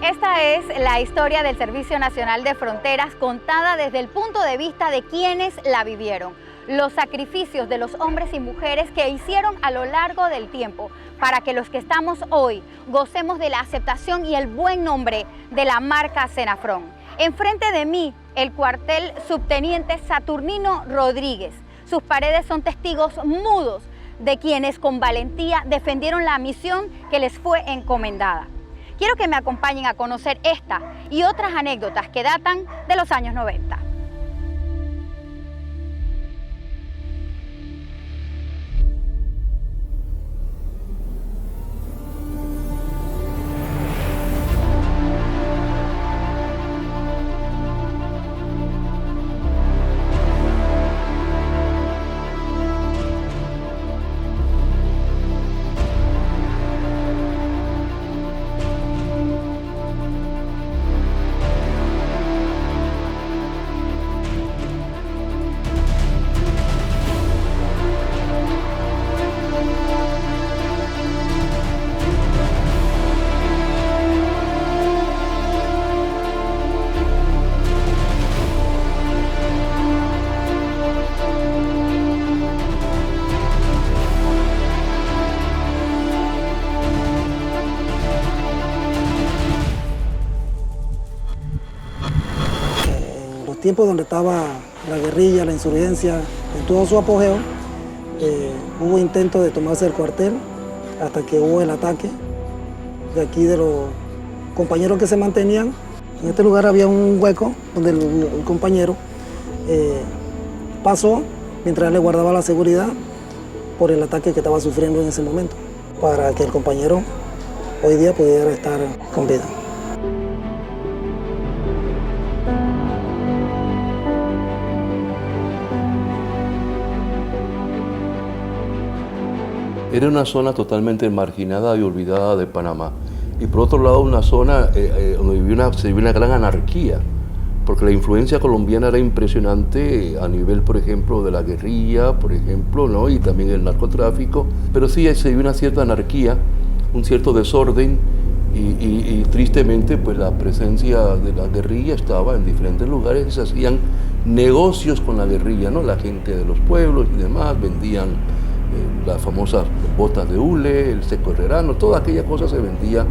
Esta es la historia del Servicio Nacional de Fronteras contada desde el punto de vista de quienes la vivieron. Los sacrificios de los hombres y mujeres que hicieron a lo largo del tiempo para que los que estamos hoy gocemos de la aceptación y el buen nombre de la marca Senafrón. Enfrente de mí, el cuartel subteniente Saturnino Rodríguez. Sus paredes son testigos mudos de quienes con valentía defendieron la misión que les fue encomendada. Quiero que me acompañen a conocer esta y otras anécdotas que datan de los años 90. Tiempos donde estaba la guerrilla, la insurgencia, en todo su apogeo, hubo intentos de tomarse el cuartel hasta que hubo el ataque de aquí de los compañeros que se mantenían. En este lugar había un hueco donde el compañero pasó mientras le guardaba la seguridad por el ataque que estaba sufriendo en ese momento, para que el compañero hoy día pudiera estar con vida. Era una zona totalmente marginada y olvidada de Panamá. Y por otro lado, una zona donde se vivía una gran anarquía, porque la influencia colombiana era impresionante a nivel, por ejemplo, de la guerrilla, por ejemplo, ¿no? Y también el narcotráfico. Pero sí se vivía una cierta anarquía, un cierto desorden, y tristemente pues la presencia de la guerrilla estaba en diferentes lugares y se hacían negocios con la guerrilla, ¿no? La gente de los pueblos y demás vendían las famosas botas de hule, el seco herrerano, toda aquella cosa se vendía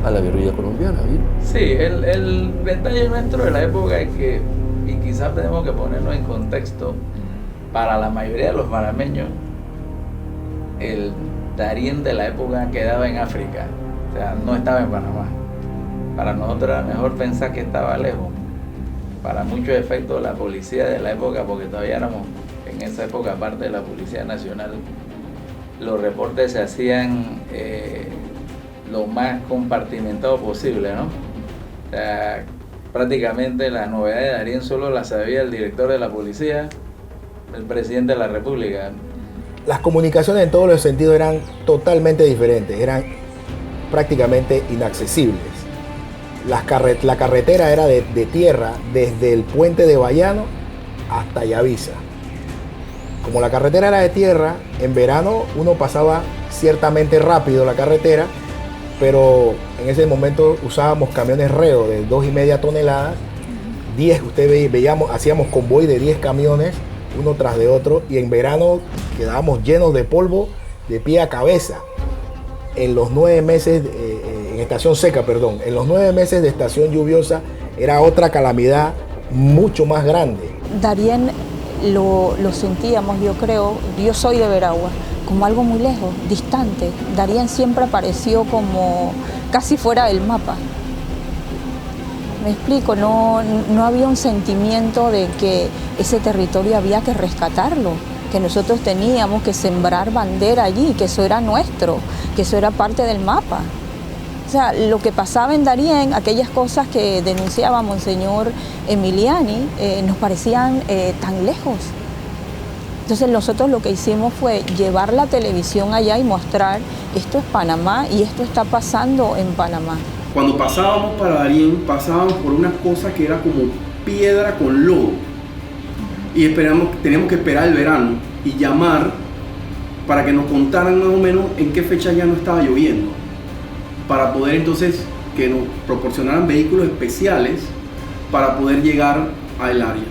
a la guerrilla colombiana. ¿Sí? Sí, el detalle nuestro de la época es que, y quizás tenemos que ponernos en contexto, para la mayoría de los panameños, el Darién de la época quedaba en África, o sea, no estaba en Panamá. Para nosotros era mejor pensar que estaba lejos. Para muchos efectos, la policía de la época, porque todavía éramos en esa época parte de la Policía Nacional, los reportes se hacían lo más compartimentado posible, ¿no? O sea, prácticamente la novedad de Darién solo la sabía el director de la policía, el presidente de la República. Las comunicaciones en todos los sentidos eran totalmente diferentes, eran prácticamente inaccesibles. La carretera era de tierra desde el puente de Bayano hasta Yavisa. Como la carretera era de tierra, en verano uno pasaba ciertamente rápido la carretera, pero en ese momento usábamos camiones reo de 2,5 toneladas, 10, hacíamos convoy de 10 camiones, uno tras de otro, y en verano quedábamos llenos de polvo de pie a cabeza. En los 9 meses, en estación seca, perdón, en los 9 meses de estación lluviosa era otra calamidad mucho más grande. Darién lo sentíamos, yo creo, yo soy de Veragua, como algo muy lejos, distante. Darién siempre apareció como casi fuera del mapa. Me explico, no había un sentimiento de que ese territorio había que rescatarlo, que nosotros teníamos que sembrar bandera allí, que eso era nuestro, que eso era parte del mapa. O sea, lo que pasaba en Darién, aquellas cosas que denunciaba Monseñor Emiliani, nos parecían tan lejos. Entonces nosotros lo que hicimos fue llevar la televisión allá y mostrar, esto es Panamá y esto está pasando en Panamá. Cuando pasábamos para Darién, pasábamos por una cosa que era como piedra con lodo. Y teníamos que esperar el verano y llamar para que nos contaran más o menos en qué fecha ya no estaba lloviendo, para poder entonces que nos proporcionaran vehículos especiales para poder llegar al área.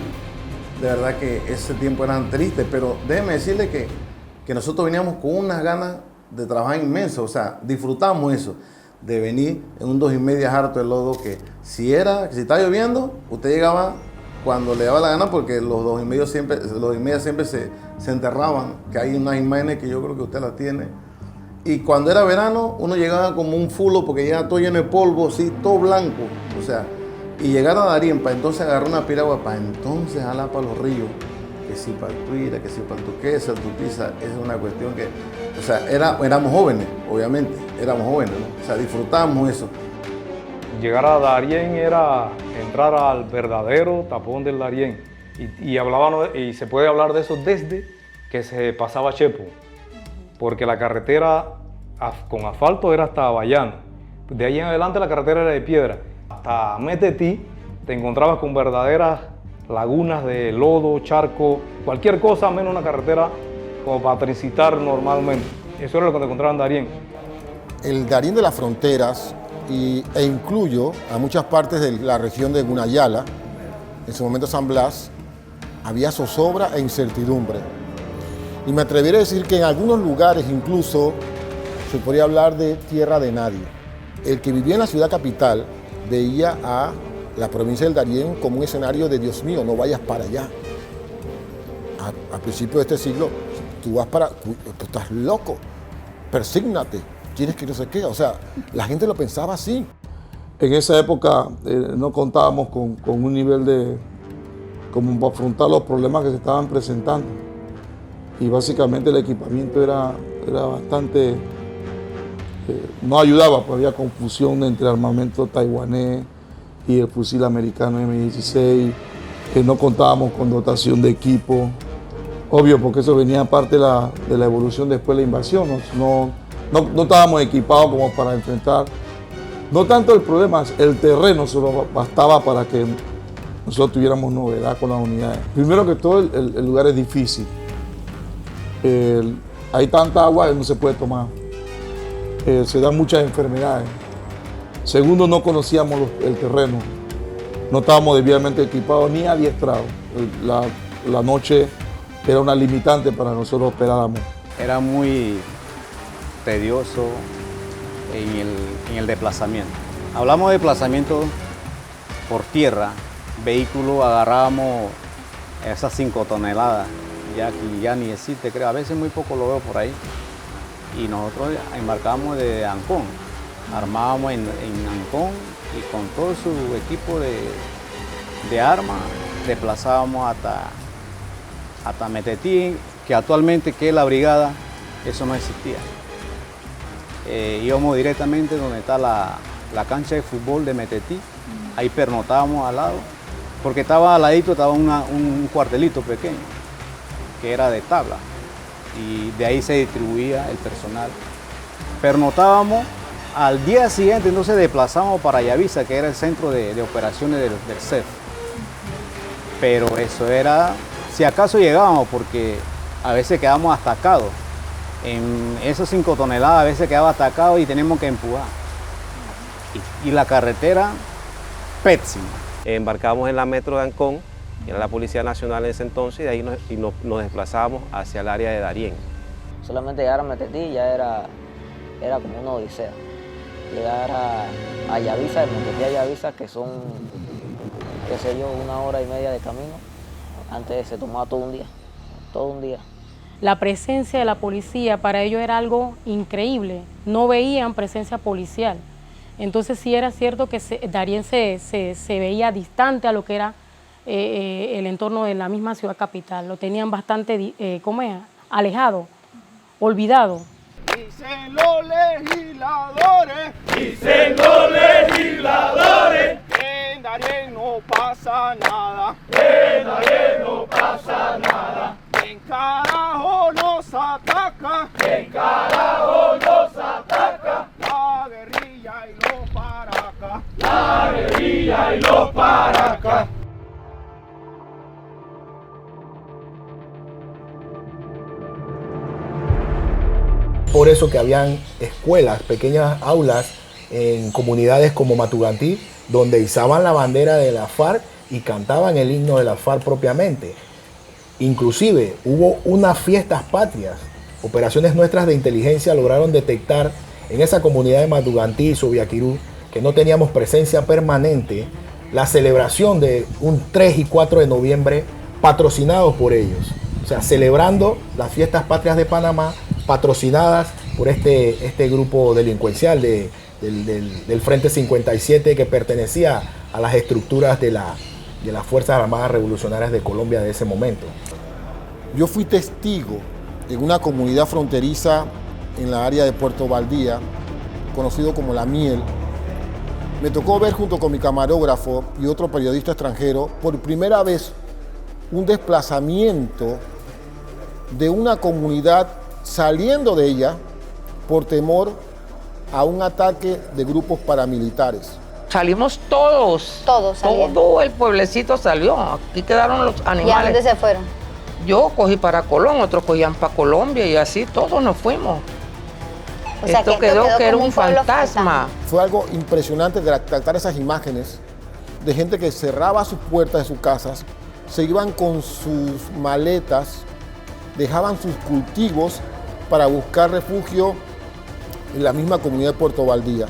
De verdad que ese tiempo eran tristes, pero déjeme decirle que nosotros veníamos con unas ganas de trabajar inmensas, o sea, disfrutamos eso, de venir en un 2,5 harto de lodo, que si estaba lloviendo, usted llegaba cuando le daba la gana, porque los 2,5 siempre se enterraban, que hay unas imágenes que yo creo que usted las tiene. Y cuando era verano, uno llegaba como un fulo, porque llegaba todo lleno de polvo, así, todo blanco, o sea, y llegar a Darién para entonces agarrar una piragua, para entonces jalar para los ríos, que si para el Tuira, que si para el Tuquesa, el Tupiza, es una cuestión que, o sea, éramos jóvenes, obviamente, éramos jóvenes, ¿no? O sea, disfrutábamos eso. Llegar a Darién era entrar al verdadero tapón del Darién, y se puede hablar de eso desde que se pasaba Chepo, porque la carretera con asfalto era hasta Bayano, de ahí en adelante la carretera era de piedra. Hasta Metetí te encontrabas con verdaderas lagunas de lodo, charco, cualquier cosa menos una carretera como para transitar normalmente. Eso era lo que te encontraba en Darién. El Darién de las fronteras, e incluyo a muchas partes de la región de Gunayala, en su momento San Blas, había zozobra e incertidumbre. Y me atrevería a decir que en algunos lugares incluso se podría hablar de tierra de nadie. El que vivía en la ciudad capital veía a la provincia del Darién como un escenario de Dios mío, no vayas para allá. A principios de este siglo, tú estás loco, persígnate, tienes que no sé qué. O sea, la gente lo pensaba así. En esa época no contábamos con un nivel como para afrontar los problemas que se estaban presentando. Y básicamente el equipamiento era bastante... no ayudaba, pues había confusión entre armamento taiwanés y el fusil americano M16, que no contábamos con dotación de equipo. Obvio, porque eso venía aparte de la evolución después de la invasión. No estábamos equipados como para enfrentar. No tanto el problema, el terreno solo bastaba para que nosotros tuviéramos novedad con las unidades. Primero que todo, el lugar es difícil. Hay tanta agua que no se puede tomar. Se dan muchas enfermedades. Segundo, no conocíamos el terreno. No estábamos debidamente equipados ni adiestrados. La noche era una limitante para nosotros operáramos. Era muy tedioso en el desplazamiento. Hablamos de desplazamiento por tierra. Vehículo agarrábamos esas 5 toneladas. Ya ni existe, creo. A veces muy poco lo veo por ahí. Y nosotros embarcábamos de Ancón, armábamos en Ancón y con todo su equipo de armas desplazábamos hasta Metetí, que actualmente que es la brigada, eso no existía. Íbamos directamente donde está la cancha de fútbol de Metetí, ahí pernotábamos al lado, porque estaba al ladito estaba un cuartelito pequeño, que era de tabla. Y de ahí se distribuía el personal. Pernotábamos, al día siguiente entonces desplazamos para Yavisa, que era el centro de operaciones del CEF. Pero eso era, si acaso llegábamos, porque a veces quedábamos atacados. En esos 5 toneladas a veces quedaba atacado y tenemos que empujar. Y la carretera, pésima. Embarcamos en la metro de Ancón, que era la Policía Nacional en ese entonces, y de ahí nos desplazábamos hacia el área de Darién. Solamente llegar a Metetí ya era como una odisea. Llegar a Yavisa, de Metetí a Yavisa, que son, qué sé yo, 1 hora y media de camino, antes se tomaba todo un día. La presencia de la policía para ellos era algo increíble, no veían presencia policial. Entonces sí era cierto que Darién se veía distante a lo que era el entorno de la misma ciudad capital. Lo tenían bastante, alejado, olvidado. Dicen los legisladores, que en Darién no pasa nada, ¿Quién carajo nos ataca? La guerrilla y los paracas. Por eso que habían escuelas, pequeñas aulas en comunidades como Matugantí, donde izaban la bandera de la FARC y cantaban el himno de la FARC propiamente. Inclusive hubo unas fiestas patrias. Operaciones nuestras de inteligencia lograron detectar en esa comunidad de Matugantí y Sobiaquirú, que no teníamos presencia permanente, la celebración de un 3 y 4 de noviembre patrocinados por ellos. O sea, celebrando las fiestas patrias de Panamá, patrocinadas por este grupo delincuencial del Frente 57, que pertenecía a las estructuras de las Fuerzas Armadas Revolucionarias de Colombia de ese momento. Yo fui testigo en una comunidad fronteriza en la área de Puerto Valdía, conocido como La Miel. Me tocó ver junto con mi camarógrafo y otro periodista extranjero por primera vez un desplazamiento de una comunidad saliendo de ella por temor a un ataque de grupos paramilitares. Salimos todos. Todos salieron. Todo el pueblecito salió. Aquí quedaron los animales. ¿Y a dónde se fueron? Yo cogí para Colón, otros cogían para Colombia y así todos nos fuimos. O sea, esto quedó que era un fantasma. Fue algo impresionante de tratar esas imágenes de gente que cerraba sus puertas de sus casas, se iban con sus maletas, dejaban sus cultivos para buscar refugio en la misma comunidad de Puerto Valdía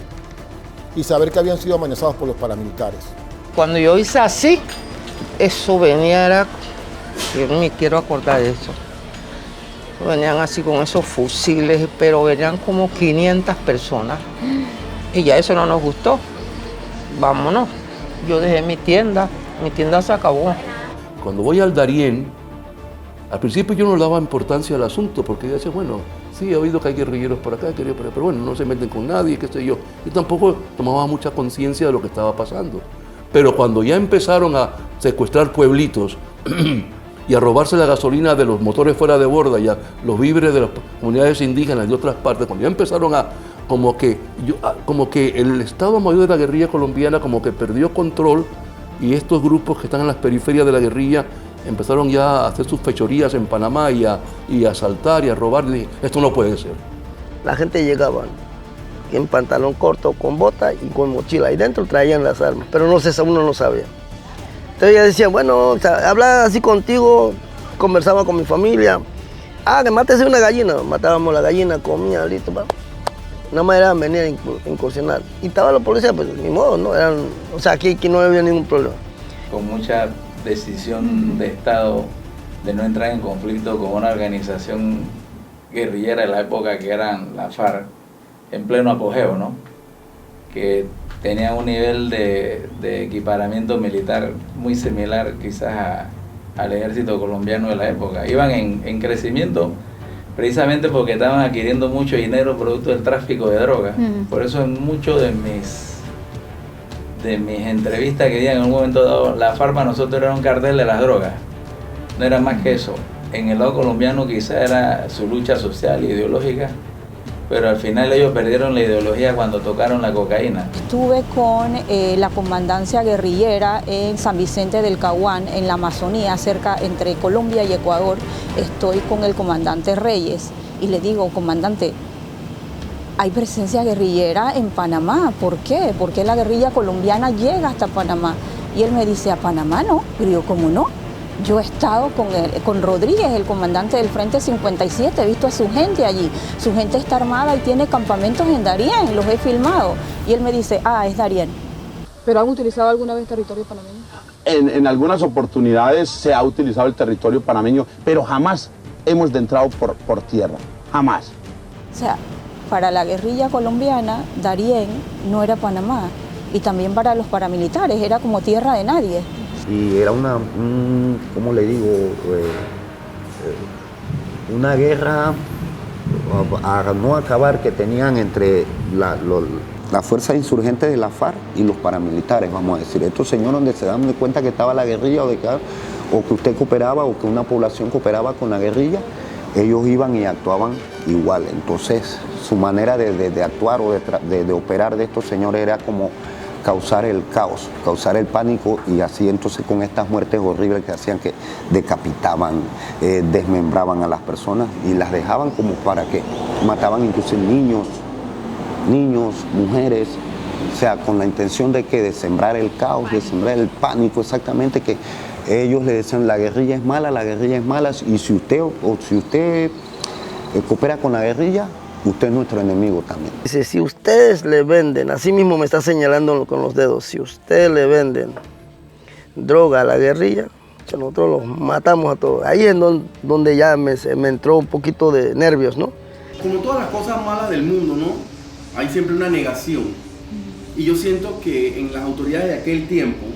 y saber que habían sido amenazados por los paramilitares. Cuando yo hice así, eso venía, yo ni quiero acordar de eso. Venían así con esos fusiles, pero venían como 500 personas. Y ya eso no nos gustó. Vámonos. Yo dejé mi tienda se acabó. Cuando voy al Darién, al principio yo no le daba importancia al asunto, porque yo decía, bueno, sí, he oído que hay guerrilleros por acá, pero bueno, no se meten con nadie, qué sé yo. Y tampoco tomaba mucha conciencia de lo que estaba pasando. Pero cuando ya empezaron a secuestrar pueblitos y a robarse la gasolina de los motores fuera de borda y a los víveres de las comunidades indígenas de otras partes, cuando ya empezaron a como que el Estado Mayor de la guerrilla colombiana como que perdió control, y estos grupos que están en las periferias de la guerrilla empezaron ya a hacer sus fechorías en Panamá y a asaltar y a robar, y dije, esto no puede ser. La gente llegaba en pantalón corto, con bota y con mochila, y dentro traían las armas, pero uno no sabía. Entonces ella decía, bueno, o sea, hablaba así contigo, conversaba con mi familia. Que mátese una gallina. Matábamos la gallina, comía, listo, va. Nada más era venir a incursionar. Y estaba la policía, pues ni modo, ¿no? O sea, aquí no había ningún problema. Con mucha decisión de Estado de no entrar en conflicto con una organización guerrillera de la época que eran la FARC, en pleno apogeo, ¿no? Que tenían un nivel de equiparamiento militar muy similar quizás al ejército colombiano de la época. Iban en crecimiento precisamente porque estaban adquiriendo mucho dinero producto del tráfico de drogas. Por eso en muchos de mis entrevistas que digan en un momento dado, la FARC para nosotros era un cartel de las drogas. No era más que eso. En el lado colombiano quizás era su lucha social e ideológica, pero al final ellos perdieron la ideología cuando tocaron la cocaína. Estuve con la comandancia guerrillera en San Vicente del Caguán, en la Amazonía, entre Colombia y Ecuador. Estoy con el comandante Reyes y le digo, comandante, hay presencia guerrillera en Panamá. ¿Por qué? ¿Por qué la guerrilla colombiana llega hasta Panamá? Y él me dice, a Panamá no. Pero yo, ¿cómo no? Yo he estado con Rodríguez, el comandante del Frente 57, he visto a su gente allí. Su gente está armada y tiene campamentos en Darién, los he filmado. Y él me dice, es Darién. ¿Pero han utilizado alguna vez territorio panameño? En algunas oportunidades se ha utilizado el territorio panameño, pero jamás hemos entrado por tierra, jamás. O sea, para la guerrilla colombiana, Darién no era Panamá. Y también para los paramilitares, era como tierra de nadie. Y era ¿cómo le digo? Una guerra a no acabar que tenían entre la fuerza insurgente de la FARC y los paramilitares, vamos a decir. Estos señores donde se dan cuenta que estaba la guerrilla o que usted cooperaba o que una población cooperaba con la guerrilla, ellos iban y actuaban igual. Entonces su manera de actuar o de operar de estos señores era como causar el caos, causar el pánico, y así entonces con estas muertes horribles que hacían, que decapitaban, desmembraban a las personas y las dejaban como para que mataban incluso niños, mujeres, O sea, con la intención de que de sembrar el caos, de sembrar el pánico, exactamente, que ellos le decían la guerrilla es mala, y si usted coopera con la guerrilla, usted es nuestro enemigo también. Dice, si ustedes le venden, así mismo me está señalando con los dedos, si ustedes le venden droga a la guerrilla, nosotros los matamos a todos. Ahí es donde ya me entró un poquito de nervios, ¿no? Como todas las cosas malas del mundo, ¿no? Hay siempre una negación. Y yo siento que en las autoridades de aquel tiempo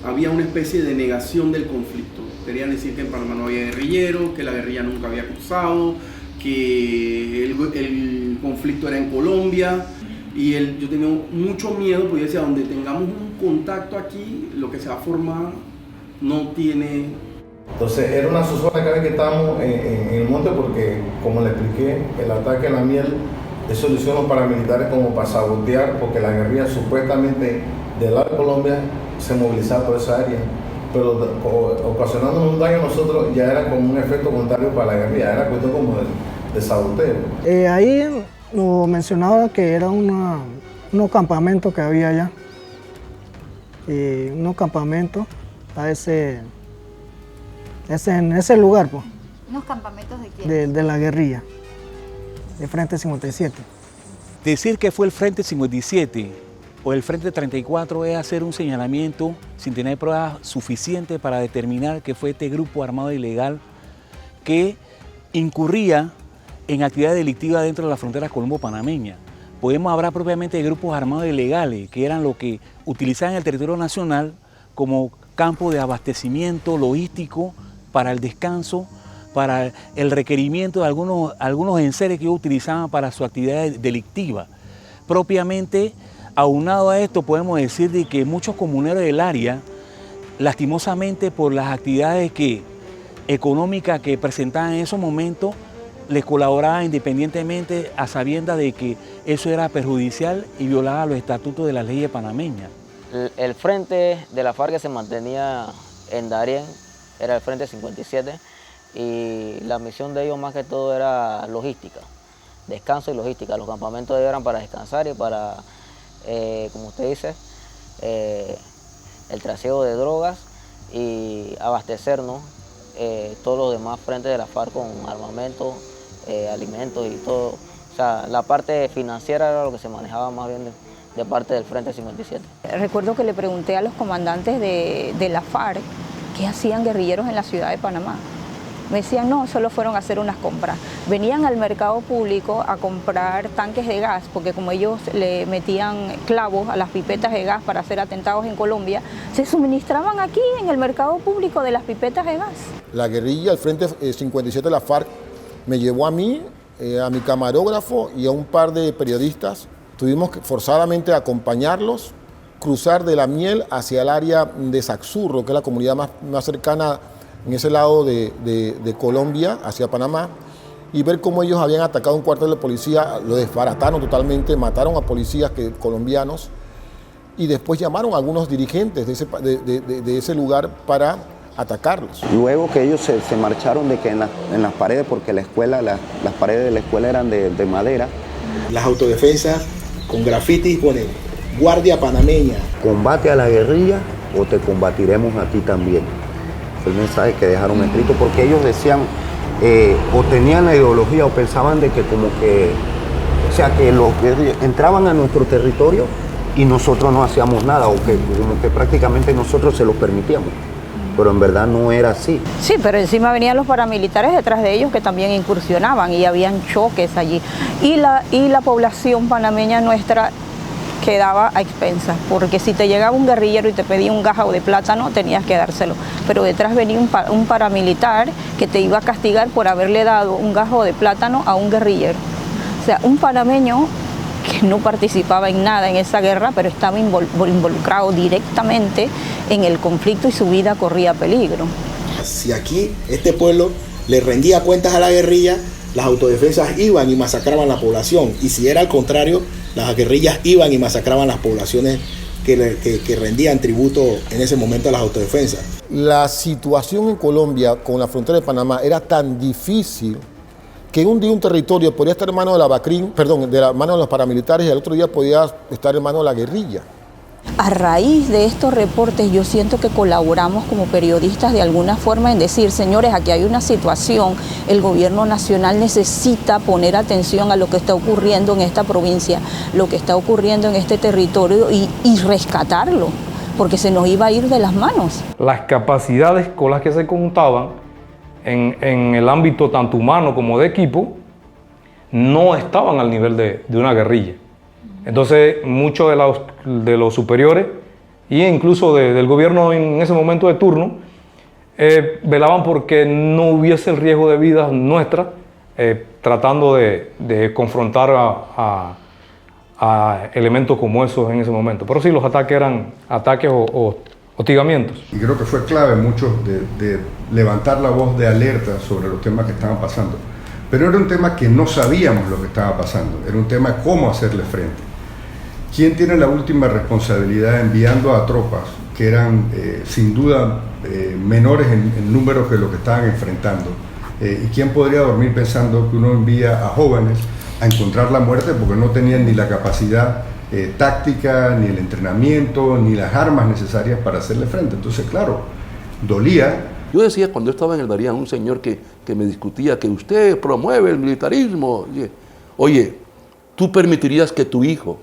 había una especie de negación del conflicto. Querían decir que en Panamá no había guerrilleros, que la guerrilla nunca había cruzado, que el conflicto era en Colombia. Y yo tenía mucho miedo, porque yo decía, donde tengamos un contacto aquí, lo que se va a formar no tiene... Entonces era una zozobra cada vez que estábamos en el monte, porque como le expliqué, el ataque a la miel, eso lo hicieron los paramilitares como para sabotear, porque la guerrilla supuestamente del lado de Colombia se movilizaba por esa área, pero ocasionándonos un daño a nosotros ya era como un efecto contrario para la guerrilla, era cuestión como de saboteo. Ahí lo mencionaba que era unos campamentos que había allá, unos campamentos en ese lugar, pues. ¿Unos campamentos de quién? De la guerrilla, de Frente 57. Decir que fue el Frente 57 o el Frente 34 es hacer un señalamiento sin tener pruebas suficientes para determinar que fue este grupo armado ilegal que incurría en actividades delictivas dentro de las fronteras colombo-panameñas. Podemos hablar propiamente de grupos armados ilegales, que eran los que utilizaban el territorio nacional como campo de abastecimiento logístico para el descanso, para el requerimiento de algunos enseres que ellos utilizaban para su actividad delictiva. Propiamente, aunado a esto, podemos decir de que muchos comuneros del área, lastimosamente por las actividades económicas que presentaban en esos momentos, les colaboraban independientemente a sabiendas de que eso era perjudicial y violaba los estatutos de las leyes panameñas. El frente de la FARC que se mantenía en Darién era el Frente 57 y la misión de ellos más que todo era logística, descanso y logística. Los campamentos de ellos eran para descansar y para, como usted dice, el trasiego de drogas y abastecernos todos los demás frentes de la FARC con armamento, alimentos y todo. O sea, la parte financiera era lo que se manejaba más bien de parte del Frente 57. Recuerdo que le pregunté a los comandantes de la FARC qué hacían guerrilleros en la ciudad de Panamá. Me decían, no, solo fueron a hacer unas compras. Venían al mercado público a comprar tanques de gas, porque como ellos le metían clavos a las pipetas de gas para hacer atentados en Colombia, se suministraban aquí en el mercado público de las pipetas de gas. La guerrilla, el Frente 57 de la FARC, me llevó a mí, a mi camarógrafo y a un par de periodistas. Tuvimos que forzadamente acompañarlos, cruzar de La Miel hacia el área de Saxurro, que es la comunidad más cercana en ese lado de Colombia, hacia Panamá, y ver cómo ellos habían atacado un cuartel de policía, lo desbarataron totalmente, mataron a policías colombianos, y después llamaron a algunos dirigentes de ese lugar para atacarlos. Luego que ellos se marcharon de que en las paredes, porque las paredes de la escuela eran de madera. Las autodefensas con grafitis ponen Guardia Panameña. Combate a la guerrilla o te combatiremos a ti también. Fue el mensaje que dejaron escrito, porque ellos decían, o tenían la ideología o pensaban de que como que, o sea, que los guerrilleros entraban a nuestro territorio y nosotros no hacíamos nada, o que como que prácticamente nosotros se los permitíamos. Pero en verdad no era así. Sí, pero encima venían los paramilitares detrás de ellos que también incursionaban y habían choques allí. Y la población panameña nuestra quedaba a expensas, porque si te llegaba un guerrillero y te pedía un gajo de plátano, tenías que dárselo. Pero detrás venía un paramilitar que te iba a castigar por haberle dado un gajo de plátano a un guerrillero. O sea, un panameño que no participaba en nada en esa guerra, pero estaba involucrado directamente en el conflicto y su vida corría peligro. Si aquí este pueblo le rendía cuentas a la guerrilla, las autodefensas iban y masacraban la población, y si era al contrario, las guerrillas iban y masacraban las poblaciones que rendían tributo en ese momento a las autodefensas. La situación en Colombia con la frontera de Panamá era tan difícil que un día un territorio podría estar en manos de la BACRIM, perdón, de la mano de los paramilitares, y el otro día podía estar en manos de la guerrilla. A raíz de estos reportes yo siento que colaboramos como periodistas de alguna forma en decir, señores, aquí hay una situación, el gobierno nacional necesita poner atención a lo que está ocurriendo en esta provincia, lo que está ocurriendo en este territorio y rescatarlo, porque se nos iba a ir de las manos. Las capacidades con las que se contaban en el ámbito tanto humano como de equipo no estaban al nivel de una guerrilla. Entonces, muchos de los superiores e incluso del gobierno en ese momento de turno velaban porque no hubiese el riesgo de vidas nuestras, tratando de confrontar a elementos como esos en ese momento. Pero sí, los ataques eran ataques o hostigamientos. Y creo que fue clave mucho de levantar la voz de alerta sobre los temas que estaban pasando. Pero era un tema que no sabíamos lo que estaba pasando, era un tema cómo hacerle frente. ¿Quién tiene la última responsabilidad enviando a tropas que eran sin duda menores en número que lo que estaban enfrentando? ¿Y quién podría dormir pensando que uno envía a jóvenes a encontrar la muerte porque no tenían ni la capacidad táctica, ni el entrenamiento, ni las armas necesarias para hacerle frente? Entonces, claro, dolía. Yo decía cuando estaba en el Darién, un señor que me discutía que usted promueve el militarismo. Oye, ¿tú permitirías que tu hijo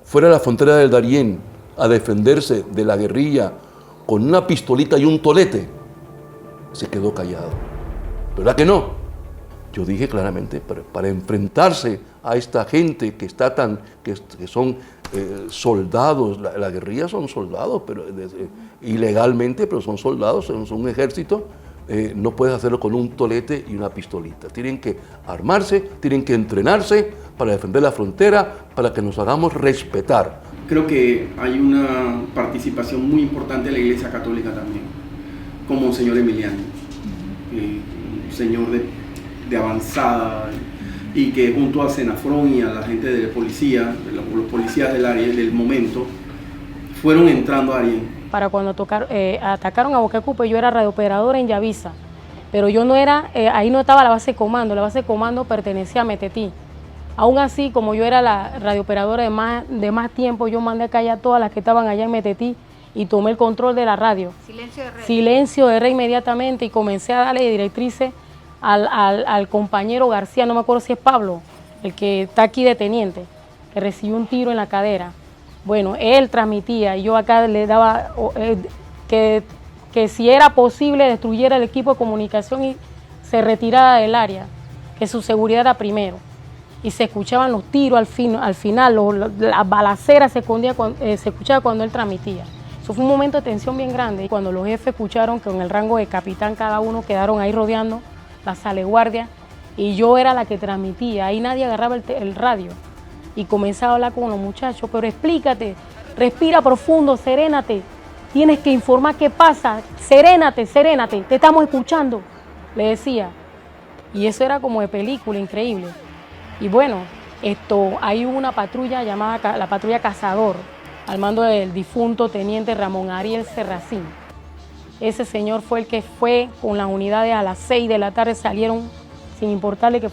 fuera a la frontera del Darién a defenderse de la guerrilla con una pistolita y un tolete? Se quedó callado. ¿Verdad que no? Yo dije claramente, para enfrentarse a esta gente que está que son soldados, la guerrilla son soldados, pero ilegalmente, pero son soldados, son un ejército, no puedes hacerlo con un tolete y una pistolita. Tienen que armarse, tienen que entrenarse para defender la frontera, para que nos hagamos respetar. Creo que hay una participación muy importante de la Iglesia Católica también, como Monseñor Emiliano, un señor de avanzada, y que junto a Senafrón y a la gente de policía, los policías del área del momento, fueron entrando a Darién. Para cuando atacaron a Boquecupe, yo era radiooperadora en Yavisa, pero yo no era, ahí no estaba la base de comando pertenecía a Metetí. Aún así, como yo era la radiooperadora de más tiempo, yo mandé a callar a todas las que estaban allá en Metetí y tomé el control de la radio. Silencio de Rey. Silencio de Rey inmediatamente, y comencé a darle directrices al compañero García, no me acuerdo si es Pablo, el que está aquí de teniente, que recibió un tiro en la cadera. Bueno, él transmitía y yo acá le daba que si era posible destruyera el equipo de comunicación y se retirara del área, que su seguridad era primero. Y se escuchaban los tiros al final, las balaceras se escuchaba cuando él transmitía. Eso fue un momento de tensión bien grande. Y cuando los jefes escucharon que con el rango de capitán cada uno quedaron ahí rodeando la saleguardia, y yo era la que transmitía, ahí nadie agarraba el radio. Y comenzaba a hablar con los muchachos, pero explícate, respira profundo, serénate, tienes que informar qué pasa, serénate, te estamos escuchando, le decía. Y eso era como de película, increíble. Y bueno, hay una patrulla llamada la patrulla Cazador, al mando del difunto teniente Ramón Ariel Serracín. Ese señor fue el que fue con las unidades a las 6 de la tarde, salieron sin importarle que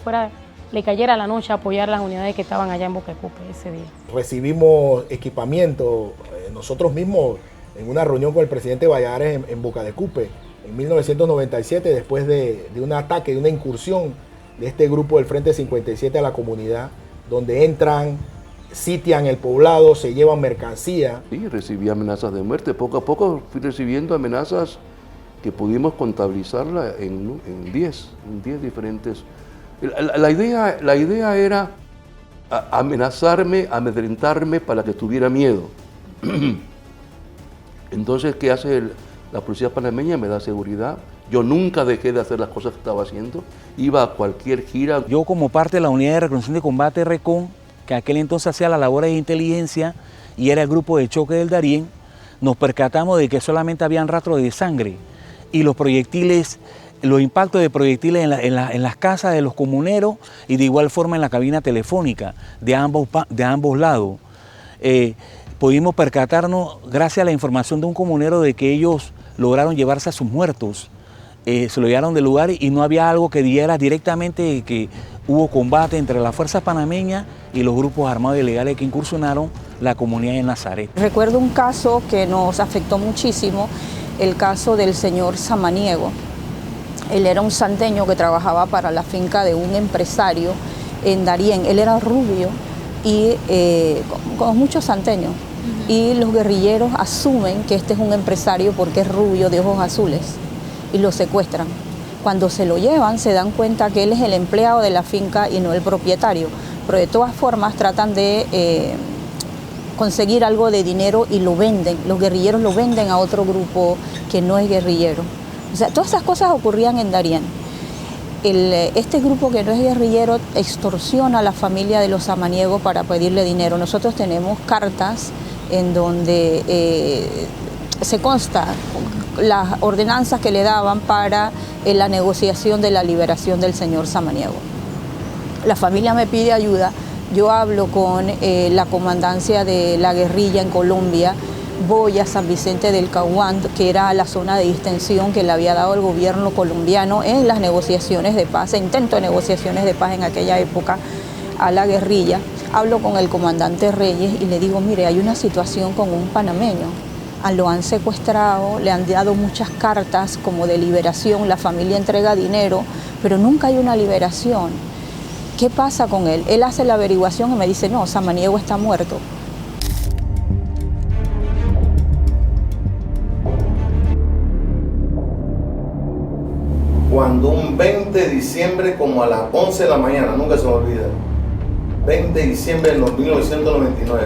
le cayera la noche a apoyar las unidades que estaban allá en Boquecupe ese día. Recibimos equipamiento nosotros mismos en una reunión con el presidente Valladares en Boca de Cupe en 1997, después de un ataque, de una incursión de este grupo del Frente 57 a la comunidad, donde entran, sitian el poblado, se llevan mercancía. Sí, recibí amenazas de muerte. Poco a poco fui recibiendo amenazas que pudimos contabilizarla en 10 diferentes. La idea era amenazarme, amedrentarme para que tuviera miedo. Entonces, ¿qué hace la policía panameña? Me da seguridad. Yo nunca dejé de hacer las cosas que estaba haciendo. Iba a cualquier gira. Yo, como parte de la Unidad de Reconocimiento de Combate RECON, que aquel entonces hacía la labor de inteligencia y era el grupo de choque del Darién, nos percatamos de que solamente habían rastros de sangre y los proyectiles, los impactos de proyectiles en las casas de los comuneros y de igual forma en la cabina telefónica de ambos lados. Pudimos percatarnos, gracias a la información de un comunero, de que ellos lograron llevarse a sus muertos se lo llevaron del lugar y no había algo que diera directamente que hubo combate entre las fuerzas panameñas y los grupos armados ilegales que incursionaron la comunidad de Nazaret. Recuerdo un caso que nos afectó muchísimo, el caso del señor Samaniego. Él era un santeño que trabajaba para la finca de un empresario en Darién. Él era rubio y con muchos santeños. Y los guerrilleros asumen que este es un empresario porque es rubio de ojos azules y lo secuestran. Cuando se lo llevan se dan cuenta que él es el empleado de la finca y no el propietario, pero de todas formas tratan de conseguir algo de dinero y lo venden. Los guerrilleros lo venden a otro grupo que no es guerrillero. O sea, todas esas cosas ocurrían en Darién. Este grupo que no es guerrillero extorsiona a la familia de los Samaniego para pedirle dinero. Nosotros tenemos cartas en donde se consta las ordenanzas que le daban para la negociación de la liberación del señor Samaniego. La familia me pide ayuda, yo hablo con la comandancia de la guerrilla en Colombia, voy a San Vicente del Caguán, que era la zona de distensión que le había dado el gobierno colombiano en las negociaciones de paz, intento de negociaciones de paz en aquella época a la guerrilla. Hablo con el comandante Reyes y le digo, mire, hay una situación con un panameño. Lo han secuestrado, le han dado muchas cartas como de liberación, la familia entrega dinero, pero nunca hay una liberación. ¿Qué pasa con él? Él hace la averiguación y me dice, no, Samaniego está muerto. Cuando un 20 de diciembre, como a las 11 de la mañana, nunca se me olvida, 20 de diciembre de 1999,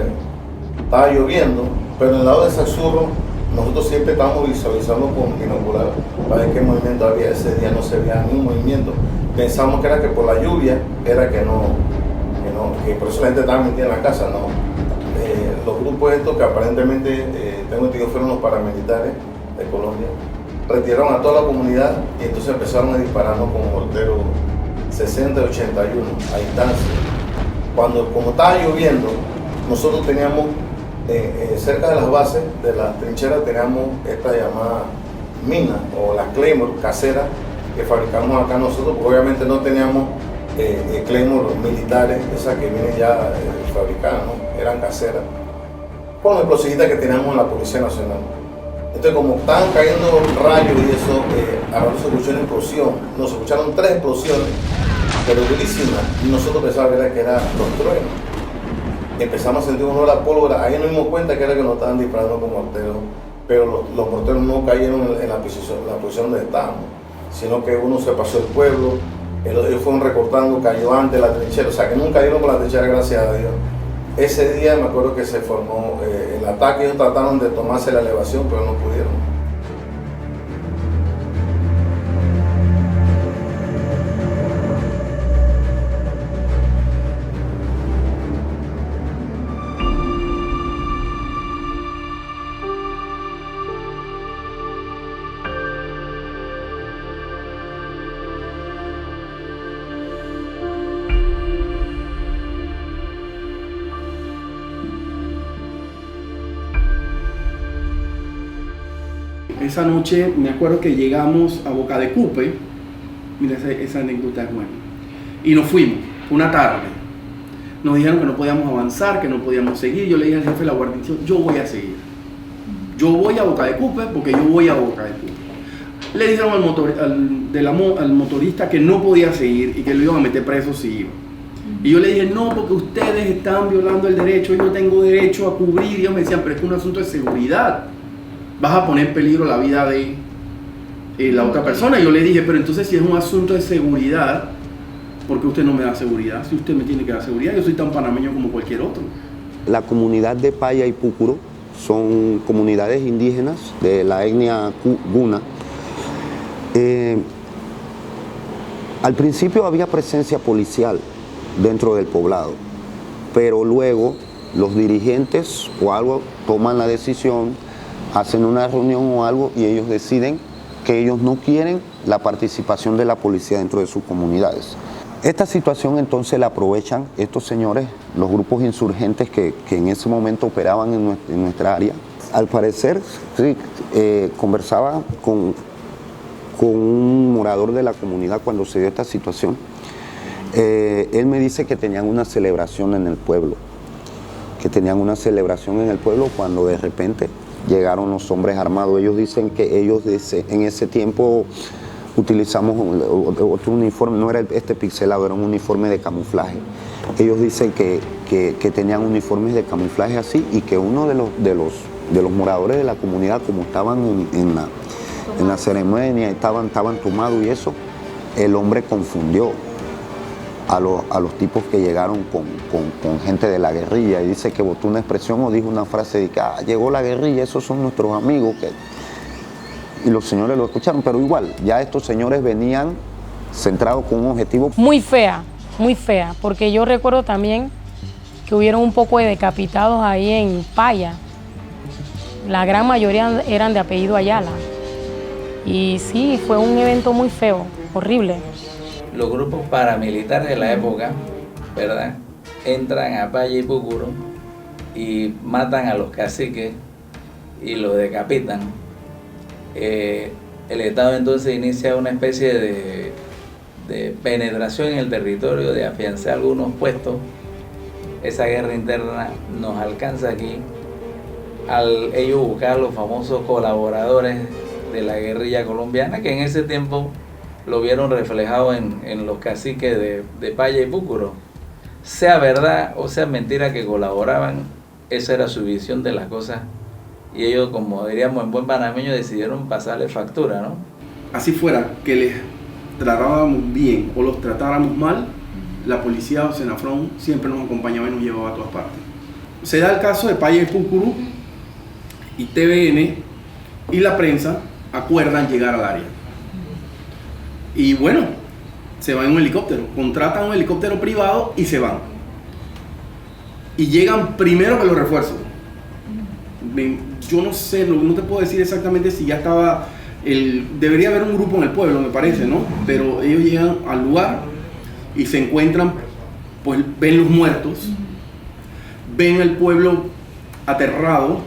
estaba lloviendo, pero en el lado de Saxurro nosotros siempre estábamos visualizando con binocular para ver qué movimiento había. Ese día no se veía ningún movimiento. Pensamos que era que por la lluvia, era que por eso la gente estaba metida en la casa, no. Los grupos estos que aparentemente, tengo entendido, fueron los paramilitares de Colombia, retiraron a toda la comunidad y entonces empezaron a dispararnos con morteros 60 y 81 a distancia. Como estaba lloviendo, nosotros teníamos cerca de las bases de las trincheras teníamos esta llamada mina o las Claymore caseras que fabricamos acá nosotros, porque obviamente no teníamos Claymore militares, esas que vienen ya fabricadas, ¿no? Eran caseras, con los explosivistas que teníamos en la Policía Nacional. Entonces, como estaban cayendo rayos y eso, ahora se escuchó una explosión, nos escucharon 3 explosiones, pero durísimas, y nosotros pensábamos que eran los truenos. Empezamos a sentir un olor a pólvora, ahí nos dimos cuenta que era que nos estaban disparando con morteros, pero los morteros no cayeron en la posición donde estábamos, sino que uno se pasó el pueblo, ellos fueron recortando, cayó antes la trinchera, o sea que nunca cayeron por la trinchera, gracias a Dios. Ese día me acuerdo que se formó el ataque, ellos trataron de tomarse la elevación, pero no pudieron. Esa noche me acuerdo que llegamos a Boca de Cupe, mira esa anécdota es buena, y nos fuimos, una tarde, nos dijeron que no podíamos avanzar, que no podíamos seguir. Yo le dije al jefe de la guarnición, yo voy a seguir, yo voy a Boca de Cupe porque yo voy a Boca de Cupe. Le dijeron al motorista que no podía seguir y que lo iban a meter preso si iba. Y yo le dije, no, porque ustedes están violando el derecho, yo no tengo derecho a cubrir. Y ellos me decían, pero es que es un asunto de seguridad, vas a poner en peligro la vida de la otra persona. Y yo le dije, pero entonces si es un asunto de seguridad, ¿por qué usted no me da seguridad? Si usted me tiene que dar seguridad, yo soy tan panameño como cualquier otro. La comunidad de Paya y Púcuro son comunidades indígenas de la etnia Guna. Al principio había presencia policial dentro del poblado, pero luego los dirigentes o algo toman la decisión, hacen una reunión o algo y ellos deciden que ellos no quieren la participación de la policía dentro de sus comunidades. Esta situación entonces la aprovechan estos señores, los grupos insurgentes que en ese momento operaban en nuestra área. Al parecer, sí, conversaba con con un morador de la comunidad cuando se dio esta situación. Él me dice que tenían una celebración en el pueblo, cuando de repente llegaron los hombres armados. Ellos dicen que ellos en ese tiempo utilizamos otro uniforme, no era este pixelado, era un uniforme de camuflaje. Ellos dicen que tenían uniformes de camuflaje así y que uno de los moradores de la comunidad, como estaban en la ceremonia, estaban tomados y eso, el hombre confundió a los tipos que llegaron con gente de la guerrilla y dice que botó una expresión o dijo una frase de que llegó la guerrilla, esos son nuestros amigos. Y los señores lo escucharon, pero igual, ya estos señores venían centrados con un objetivo. Muy fea, porque yo recuerdo también que hubieron un poco de decapitados ahí en Paya. La gran mayoría eran de apellido Ayala. Y sí, fue un evento muy feo, horrible. Los grupos paramilitares de la época, ¿verdad?, entran a Paya y Púcuro y matan a los caciques y los decapitan. El Estado entonces inicia una especie de penetración en el territorio, de afianzar algunos puestos. Esa guerra interna nos alcanza aquí al ellos buscar los famosos colaboradores de la guerrilla colombiana, que en ese tiempo lo vieron reflejado en los caciques de Paya y Púcuro. Sea verdad o sea mentira que colaboraban, esa era su visión de las cosas. Y ellos, como diríamos en buen panameño, decidieron pasarle factura, ¿no? Así fuera que les tratábamos bien o los tratáramos mal, la policía o Senafrón siempre nos acompañaba y nos llevaba a todas partes. Se da el caso de Paya y Púcuro y TVN y la prensa acuerdan llegar al área. Y bueno, se van en un helicóptero, contratan un helicóptero privado y se van. Y llegan primero que los refuerzos. Yo no sé, no te puedo decir exactamente si ya estaba, debería haber un grupo en el pueblo, me parece, ¿no? Pero ellos llegan al lugar y se encuentran, pues ven los muertos, ven el pueblo aterrado,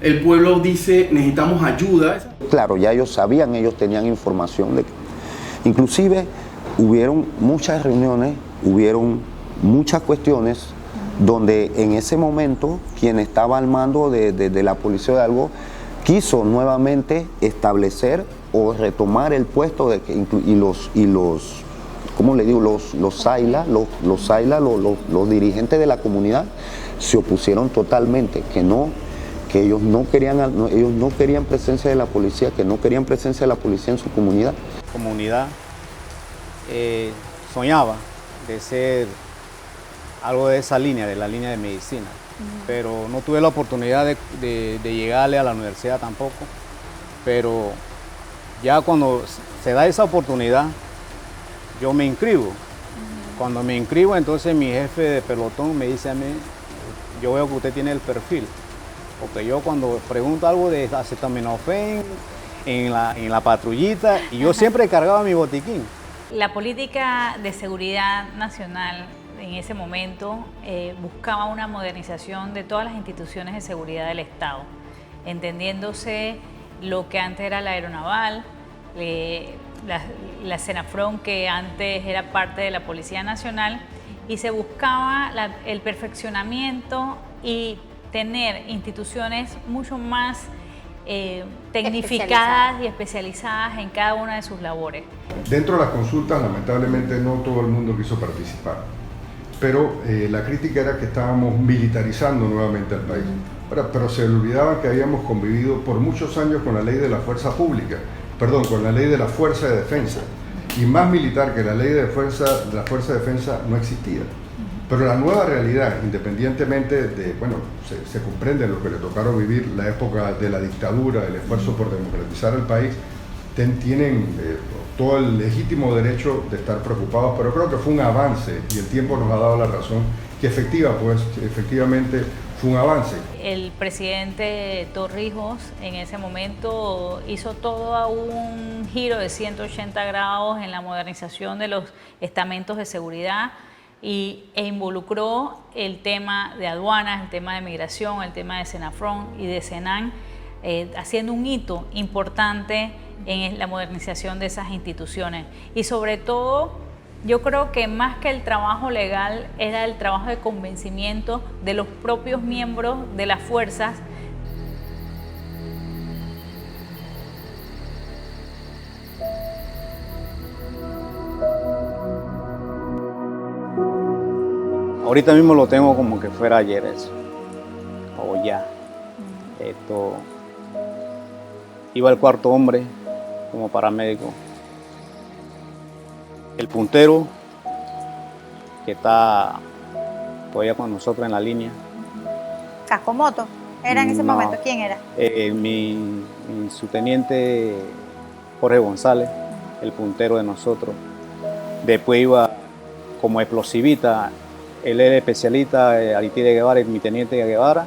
el pueblo dice necesitamos ayuda. Claro, ya ellos sabían, ellos tenían información de que, inclusive hubieron muchas reuniones, hubieron muchas cuestiones donde en ese momento quien estaba al mando de la policía de Algo quiso nuevamente establecer o retomar el puesto de que, y los ¿cómo le digo? Los Saila, los dirigentes de la comunidad se opusieron totalmente, que ellos no querían presencia de la policía, en su comunidad. La comunidad soñaba de ser algo de esa línea, de la línea de medicina, pero no tuve la oportunidad de llegarle a la universidad tampoco, pero ya cuando se da esa oportunidad, yo me inscribo. Cuando me inscribo, entonces mi jefe de pelotón me dice a mí, yo veo que usted tiene el perfil, porque yo cuando pregunto algo de acetaminofén en la patrullita, y yo siempre cargaba mi botiquín. La política de seguridad nacional en ese momento buscaba una modernización de todas las instituciones de seguridad del Estado, entendiéndose lo que antes era la Aeronaval, la Senafrón, que antes era parte de la Policía Nacional, y se buscaba el perfeccionamiento y tener instituciones mucho más tecnificadas y especializadas en cada una de sus labores. Dentro de las consultas, lamentablemente, no todo el mundo quiso participar, pero la crítica era que estábamos militarizando nuevamente al país. Pero se olvidaban que habíamos convivido por muchos años con la ley de la fuerza pública, con la ley de la fuerza de defensa, y más militar que la ley de la fuerza de defensa no existía. Pero la nueva realidad, independientemente de, se comprende lo que le tocaron vivir la época de la dictadura, el esfuerzo por democratizar el país, tienen todo el legítimo derecho de estar preocupados, pero creo que fue un avance y el tiempo nos ha dado la razón que efectivamente fue un avance. El presidente Torrijos en ese momento hizo todo un giro de 180 grados en la modernización de los estamentos de seguridad e involucró el tema de aduanas, el tema de migración, el tema de Senafrón y de Senan, haciendo un hito importante en la modernización de esas instituciones. Y sobre todo, yo creo que más que el trabajo legal era el trabajo de convencimiento de los propios miembros de las fuerzas. Ahorita mismo lo tengo como que fuera ayer eso, o ya. Iba el cuarto hombre como paramédico. El puntero, que está todavía con nosotros en la línea. ¿Cascomoto? ¿Era en ese No. momento? ¿Quién era? Mi subteniente Jorge González, el puntero de nosotros. Después iba como explosivita, él era especialista, Aritide Guevara, mi teniente Guevara.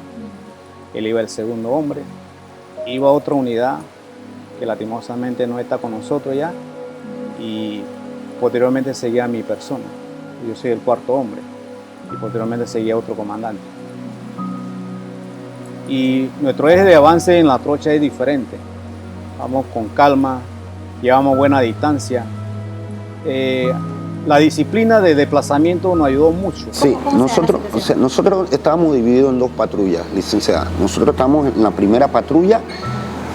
Él iba el segundo hombre. Iba a otra unidad que lastimosamente no está con nosotros ya. Y posteriormente seguía mi persona. Yo soy el cuarto hombre. Y posteriormente seguía otro comandante. Y nuestro eje de avance en la trocha es diferente. Vamos con calma, llevamos buena distancia. La disciplina de desplazamiento nos ayudó mucho. Sí, nosotros estábamos divididos en dos patrullas, licenciada. Nosotros estábamos en la primera patrulla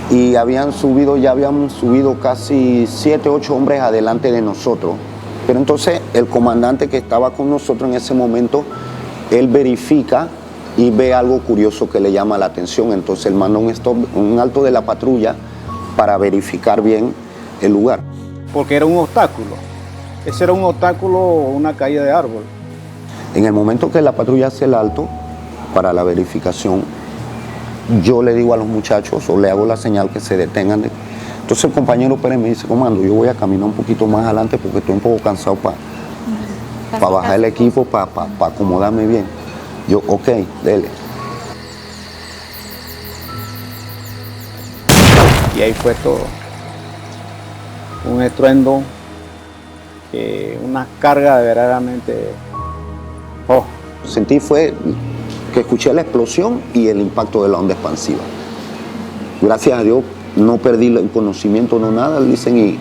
y ya habíamos subido casi 7, 8 hombres adelante de nosotros. Pero entonces el comandante que estaba con nosotros en ese momento, él verifica y ve algo curioso que le llama la atención. Entonces él manda un alto de la patrulla para verificar bien el lugar. Porque era un obstáculo. Ese era un obstáculo, una caída de árbol. En el momento que la patrulla hace el alto para la verificación, yo le digo a los muchachos o le hago la señal que se detengan. Entonces el compañero Pérez me dice, comando, yo voy a caminar un poquito más adelante porque estoy un poco cansado para bajar el equipo, para acomodarme bien. Yo, ok, dele. Y ahí fue todo. Un estruendo, una carga de verdaderamente... Sentí fue que escuché la explosión y el impacto de la onda expansiva. Gracias a Dios no perdí el conocimiento, no nada, dicen, y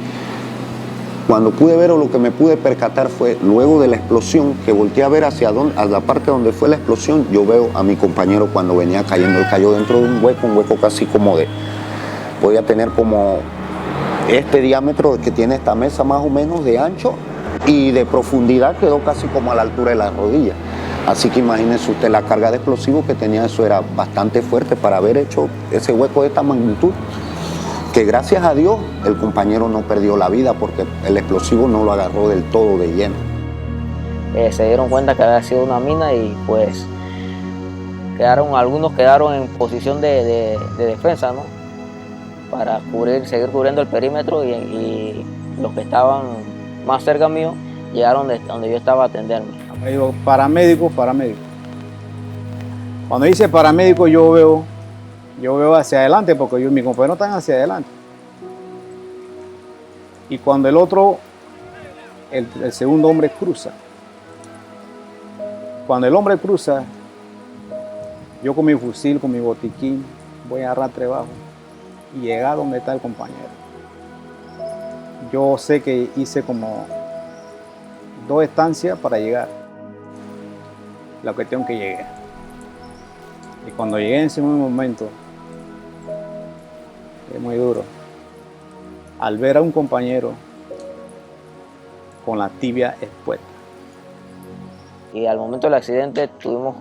cuando pude ver o lo que me pude percatar fue luego de la explosión, que volteé a ver a la parte donde fue la explosión, yo veo a mi compañero cuando venía cayendo, él cayó dentro de un hueco casi como podía tener como este diámetro que tiene esta mesa más o menos de ancho y de profundidad quedó casi como a la altura de la rodilla. Así que imagínense usted la carga de explosivos que tenía, eso era bastante fuerte para haber hecho ese hueco de esta magnitud, que gracias a Dios el compañero no perdió la vida porque el explosivo no lo agarró del todo de lleno. Se dieron cuenta que había sido una mina y pues algunos quedaron en posición de defensa, ¿no? Para seguir cubriendo el perímetro y los que estaban más cerca mío llegaron de donde yo estaba a atenderme. Me digo, paramédico. Cuando dice paramédico yo veo hacia adelante porque mis compañeros están hacia adelante. Y cuando el otro, el segundo hombre cruza. Cuando el hombre cruza, yo con mi fusil, con mi botiquín, voy a arrastre abajo y llegar donde está el compañero. Yo sé que hice como 2 estancias para llegar. La cuestión que llegué. Y cuando llegué en ese momento, es muy duro. Al ver a un compañero con la tibia expuesta. Y al momento del accidente tuvimos,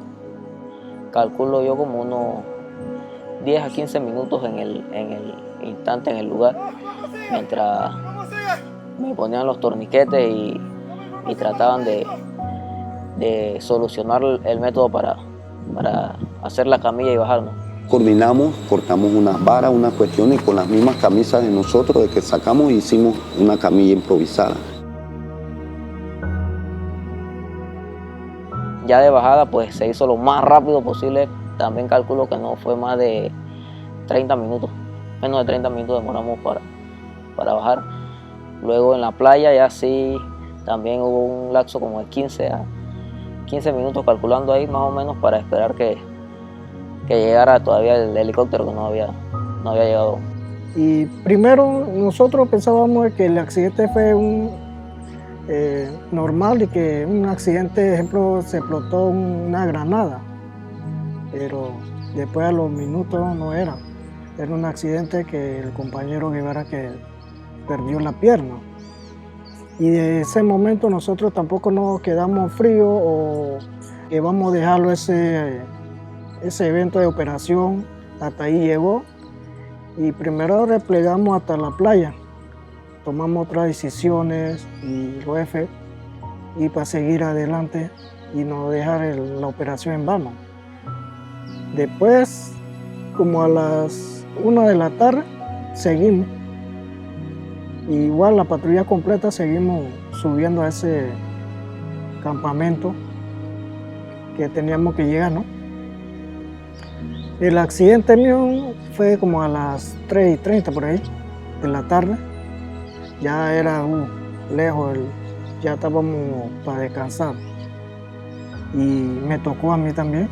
calculo yo, como unos 10 a 15 minutos en el instante, en el lugar, mientras me ponían los torniquetes y trataban de solucionar el método para hacer la camilla y bajarnos. Coordinamos, cortamos unas varas, unas cuestiones y con las mismas camisas de nosotros de que sacamos hicimos una camilla improvisada. Ya de bajada pues se hizo lo más rápido posible, también calculo que no fue más de 30 minutos, menos de 30 minutos demoramos para bajar. Luego en la playa ya sí también hubo un lapso como de 15 minutos calculando ahí más o menos para esperar que llegara todavía el helicóptero que no había llegado. Y primero nosotros pensábamos que el accidente fue normal y que un accidente, por ejemplo, se explotó una granada, pero después a los minutos no era. Era un accidente que el compañero Guevara que perdió la pierna. Y de ese momento nosotros tampoco nos quedamos fríos o que vamos a dejarlo ese evento de operación, hasta ahí llegó. Y primero replegamos hasta la playa, tomamos otras decisiones y lo F, y para seguir adelante y no dejar la operación en vano. Después, como a las 1 de la tarde, seguimos. Igual la patrulla completa seguimos subiendo a ese campamento que teníamos que llegar, ¿no? El accidente mío fue como a las 3:30 por ahí de la tarde. Ya era lejos, ya estábamos para descansar. Y me tocó a mí también.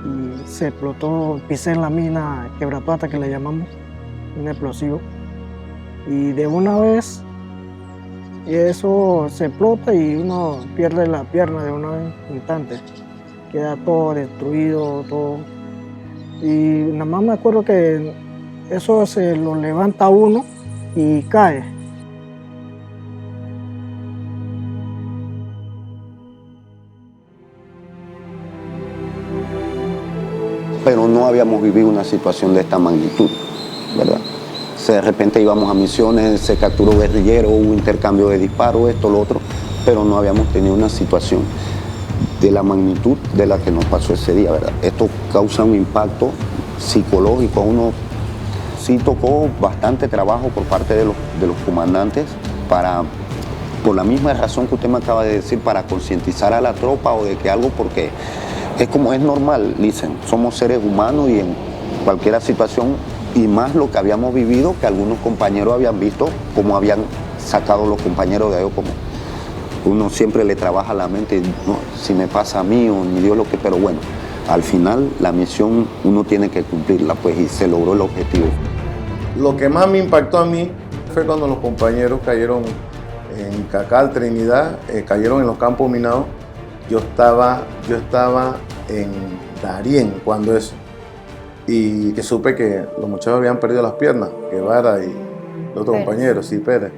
Y se explotó, pisé en la mina quebrapata que le llamamos, un explosivo. Y de una vez eso se explota y uno pierde la pierna de un instante. Queda todo destruido, todo. Y nada más me acuerdo que eso se lo levanta uno y cae. Pero no habíamos vivido una situación de esta magnitud, ¿verdad? O sea, de repente íbamos a misiones, se capturó guerrillero, hubo intercambio de disparos, esto, lo otro, pero no habíamos tenido una situación de la magnitud de la que nos pasó ese día, ¿verdad? Esto causa un impacto psicológico. A uno sí tocó bastante trabajo por parte de los comandantes por la misma razón que usted me acaba de decir, para concientizar a la tropa o de que algo, porque es normal, dicen, somos seres humanos y en cualquier situación, y más lo que habíamos vivido, que algunos compañeros habían visto cómo habían sacado los compañeros de ellos, como uno siempre le trabaja la mente, no, si me pasa a mí o ni Dios lo que, pero bueno, al final la misión uno tiene que cumplirla, pues, y se logró el objetivo. Lo que más me impactó a mí fue cuando los compañeros cayeron en Cacal, Trinidad, cayeron en los campos minados. Yo estaba en Darién cuando eso, y que supe que los muchachos habían perdido las piernas, Guevara y los otros compañeros, sí, Pérez.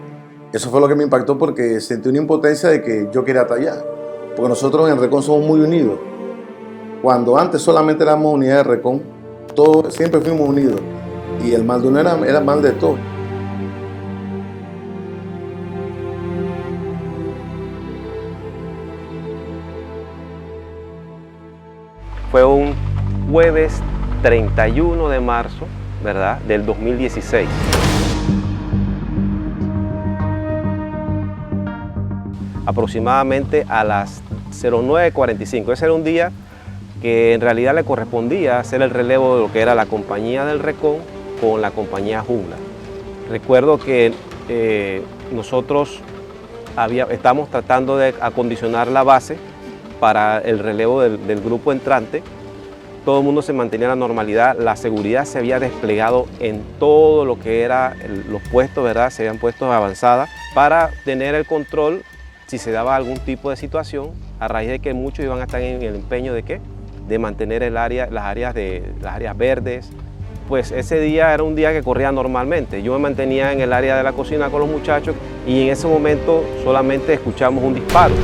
Eso fue lo que me impactó, porque sentí una impotencia de que yo quería tallar, porque nosotros en Recon somos muy unidos. Cuando antes solamente éramos unidad de Recon, todos siempre fuimos unidos, y el mal de uno era mal de todos. Fue un jueves 31 de marzo, ¿verdad?, del 2016. Aproximadamente a las 09:45. Ese era un día que en realidad le correspondía hacer el relevo de lo que era la compañía del Recon con la compañía Jungla. Recuerdo que nosotros estamos tratando de acondicionar la base para el relevo del grupo entrante. Todo el mundo se mantenía en la normalidad, la seguridad se había desplegado en todo lo que era los puestos, ¿verdad? Se habían puesto avanzada para tener el control si se daba algún tipo de situación, a raíz de que muchos iban a estar en el empeño de ¿qué? De mantener las áreas verdes. Pues ese día era un día que corría normalmente. Yo me mantenía en el área de la cocina con los muchachos y en ese momento solamente escuchamos un disparo.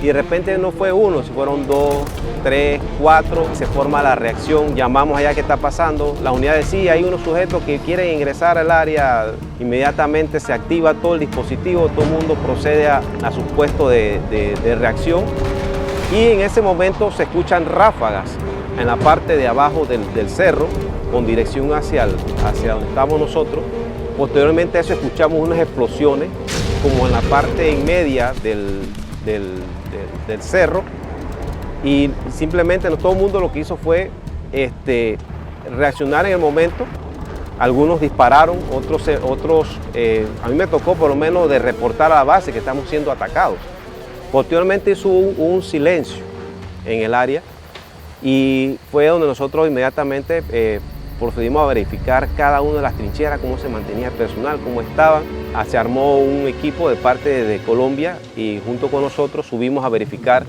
Y de repente no fue uno, fueron 2, 3, 4, se forma la reacción, llamamos allá qué está pasando, la unidad decía, hay unos sujetos que quieren ingresar al área, inmediatamente se activa todo el dispositivo, todo el mundo procede a su puesto de reacción y en ese momento se escuchan ráfagas en la parte de abajo del cerro con dirección hacia donde estamos nosotros. Posteriormente a eso escuchamos unas explosiones como en la parte en media del cerro y simplemente todo el mundo lo que hizo fue reaccionar en el momento. Algunos dispararon, otros a mí me tocó por lo menos de reportar a la base que estamos siendo atacados. Posteriormente hubo un silencio en el área y fue donde nosotros inmediatamente procedimos a verificar cada una de las trincheras, cómo se mantenía el personal, cómo estaban. Se armó un equipo de parte de Colombia y junto con nosotros subimos a verificar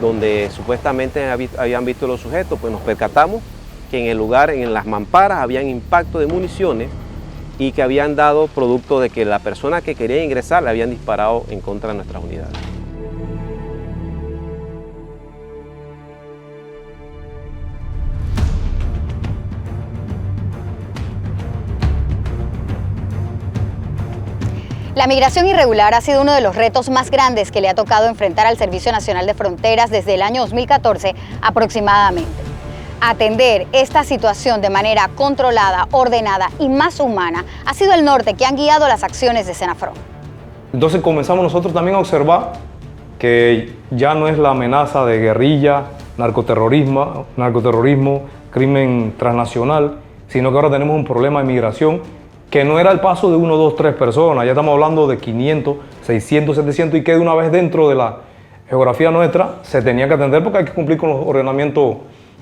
donde supuestamente habían visto los sujetos. Pues nos percatamos que en el lugar, en las mamparas, habían impacto de municiones y que habían dado producto de que la persona que quería ingresar le habían disparado en contra de nuestras unidades. La migración irregular ha sido uno de los retos más grandes que le ha tocado enfrentar al Servicio Nacional de Fronteras desde el año 2014 aproximadamente. Atender esta situación de manera controlada, ordenada y más humana ha sido el norte que han guiado las acciones de Senafrón. Entonces comenzamos nosotros también a observar que ya no es la amenaza de guerrilla, narcoterrorismo, crimen transnacional, sino que ahora tenemos un problema de migración que no era el paso de 1, 2, 3 personas, ya estamos hablando de 500, 600, 700 y que de una vez dentro de la geografía nuestra se tenía que atender porque hay que cumplir con los ordenamientos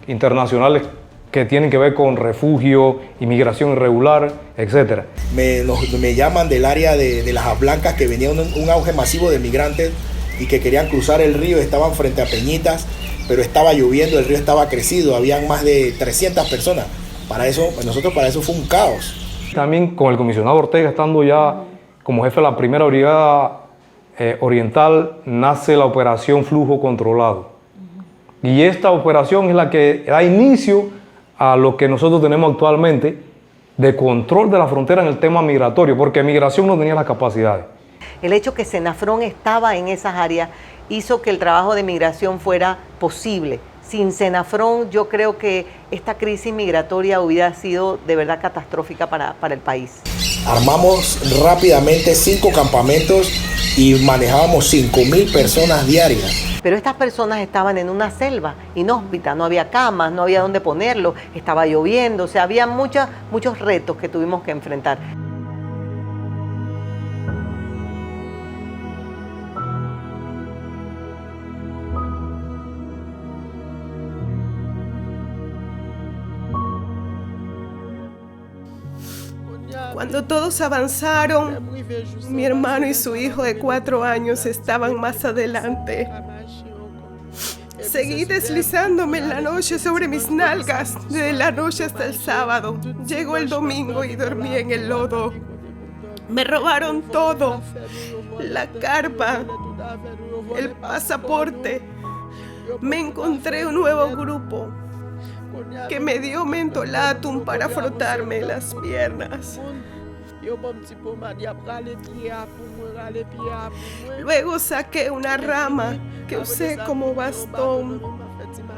internacionales que tienen que ver con refugio, inmigración irregular, etc. Me llaman del área de Las Blancas que venía un auge masivo de migrantes y que querían cruzar el río, estaban frente a Peñitas, pero estaba lloviendo, el río estaba crecido, habían más de 300 personas. Para eso fue un caos. También con el comisionado Ortega estando ya como jefe de la primera brigada oriental, nace la operación Flujo Controlado. Y esta operación es la que da inicio a lo que nosotros tenemos actualmente de control de la frontera en el tema migratorio, porque migración no tenía las capacidades. El hecho que Senafrón estaba en esas áreas hizo que el trabajo de migración fuera posible. Sin Senafrón, yo creo que esta crisis migratoria hubiera sido de verdad catastrófica para el país. Armamos rápidamente 5 campamentos y manejábamos 5.000 personas diarias. Pero estas personas estaban en una selva inhóspita, no había camas, no había dónde ponerlos, estaba lloviendo, o sea, había muchos retos que tuvimos que enfrentar. Cuando todos avanzaron, mi hermano y su hijo de 4 años estaban más adelante. Seguí deslizándome en la noche sobre mis nalgas, desde la noche hasta el sábado. Llegó el domingo y dormí en el lodo. Me robaron todo, la carpa, el pasaporte. Me encontré un nuevo grupo que me dio mentolatum para frotarme las piernas. Luego saqué una rama que usé como bastón.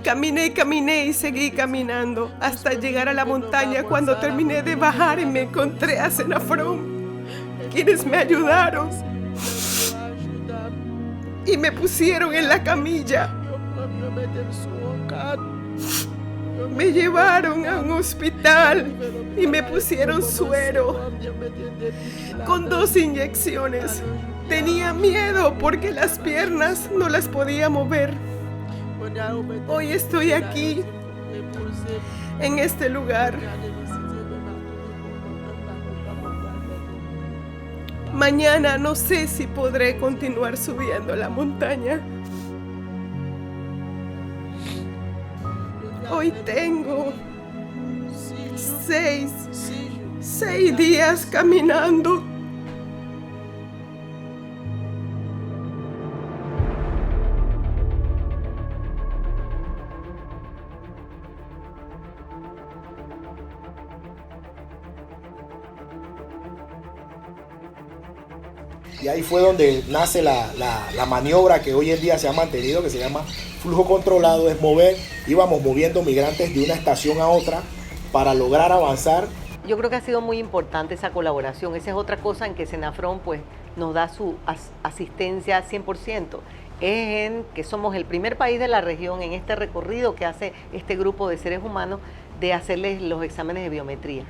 Caminé y seguí caminando hasta llegar a la montaña. Cuando terminé de bajar y me encontré a Senafrón, quienes me ayudaron y me pusieron en la camilla. Me llevaron a un hospital y me pusieron suero con 2 inyecciones. Tenía miedo porque las piernas no las podía mover. Hoy estoy aquí, en este lugar. Mañana no sé si podré continuar subiendo la montaña. Hoy tengo 6 días caminando. Y ahí fue donde nace la maniobra que hoy en día se ha mantenido, que se llama flujo controlado. Es íbamos moviendo migrantes de una estación a otra para lograr avanzar. Yo creo que ha sido muy importante esa colaboración. Esa es otra cosa en que Senafrón pues, nos da su asistencia 100%. Es en que somos el primer país de la región en este recorrido que hace este grupo de seres humanos de hacerles los exámenes de biometría,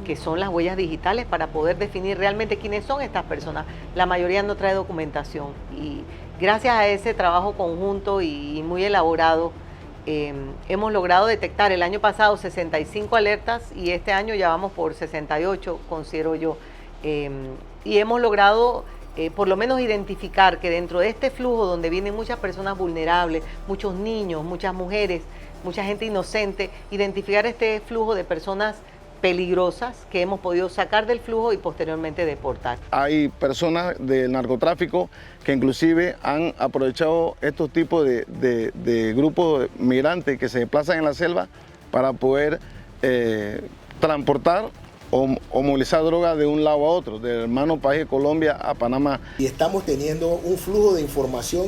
que son las huellas digitales para poder definir realmente quiénes son estas personas. La mayoría no trae documentación y gracias a ese trabajo conjunto y muy elaborado hemos logrado detectar el año pasado 65 alertas y este año ya vamos por 68, considero yo. Y hemos logrado por lo menos identificar que dentro de este flujo donde vienen muchas personas vulnerables, muchos niños, muchas mujeres, mucha gente inocente, identificar este flujo de personas peligrosas que hemos podido sacar del flujo y posteriormente deportar. Hay personas del narcotráfico que inclusive han aprovechado estos tipos de grupos migrantes que se desplazan en la selva para poder transportar o movilizar droga de un lado a otro, del hermano país de Colombia a Panamá. Y estamos teniendo un flujo de información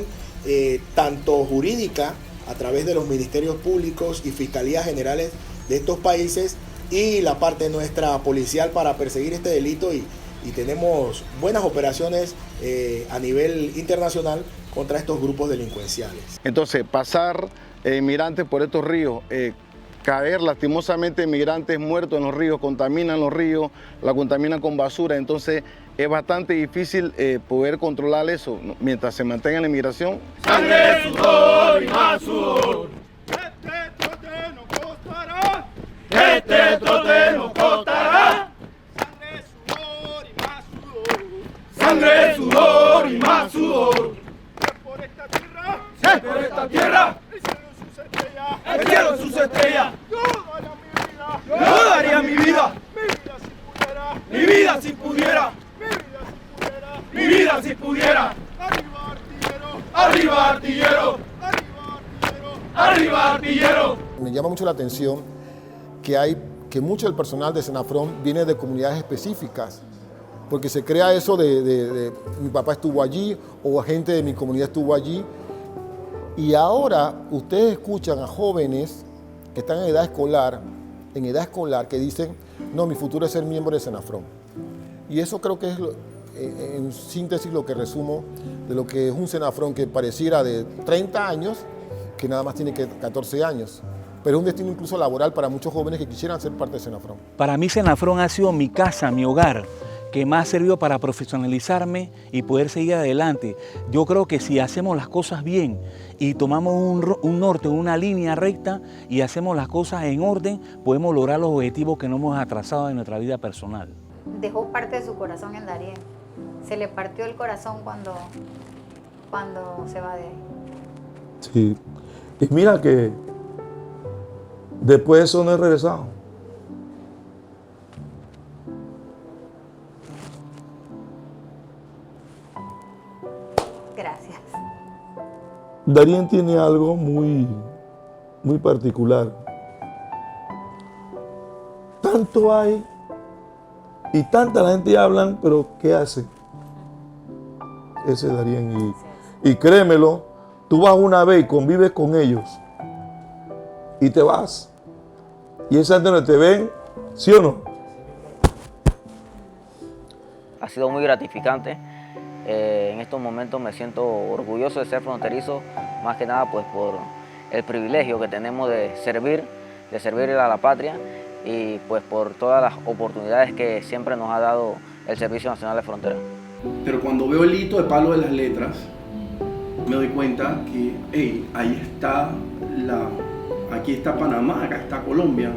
tanto jurídica a través de los ministerios públicos y fiscalías generales de estos países y la parte nuestra policial para perseguir este delito y tenemos buenas operaciones a nivel internacional contra estos grupos delincuenciales. Entonces, pasar migrantes por estos ríos, caer lastimosamente migrantes muertos en los ríos, contaminan los ríos, la contaminan con basura, entonces es bastante difícil poder controlar eso mientras se mantenga la inmigración. Sangre, sudor y más sudor. Este trote nos costará. Sangre, sudor y más sudor. Por esta tierra, el cielo sus estrellas. Yo daría mi vida. Mi vida si pudiera. Mi vida si pudiera. Arriba artillero. Arriba artillero. Me llama mucho la atención que mucho del personal de Senafrón viene de comunidades específicas, porque se crea eso de mi papá estuvo allí o gente de mi comunidad estuvo allí. Y ahora ustedes escuchan a jóvenes que están en edad escolar que dicen, no, mi futuro es ser miembro de Senafrón. Y eso creo que es, en síntesis, lo que resumo de lo que es un Senafrón que pareciera de 30 años, que nada más tiene 14 años. Pero es un destino incluso laboral para muchos jóvenes que quisieran ser parte de Senafrón. Para mí Senafrón ha sido mi casa, mi hogar, que me ha servido para profesionalizarme y poder seguir adelante. Yo creo que si hacemos las cosas bien y tomamos un norte, una línea recta y hacemos las cosas en orden, podemos lograr los objetivos que nos hemos atrasado en nuestra vida personal. Dejó parte de su corazón en Darien. Se le partió el corazón cuando se va de ahí. Sí. Y mira que después de eso no he regresado. Gracias. Darien tiene algo muy particular. Tanto hay y tanta la gente hablan, pero ¿qué hace? Ese es Darien. Y créemelo, tú vas una vez y convives con ellos y te vas. Y esa gente no te ven, ¿sí o no? Ha sido muy gratificante. En estos momentos me siento orgulloso de ser fronterizo, más que nada pues por el privilegio que tenemos de servir a la patria y pues por todas las oportunidades que siempre nos ha dado el Servicio Nacional de Fronteras. Pero cuando veo el hito de palo de las letras, me doy cuenta que hey, aquí está Panamá, acá está Colombia.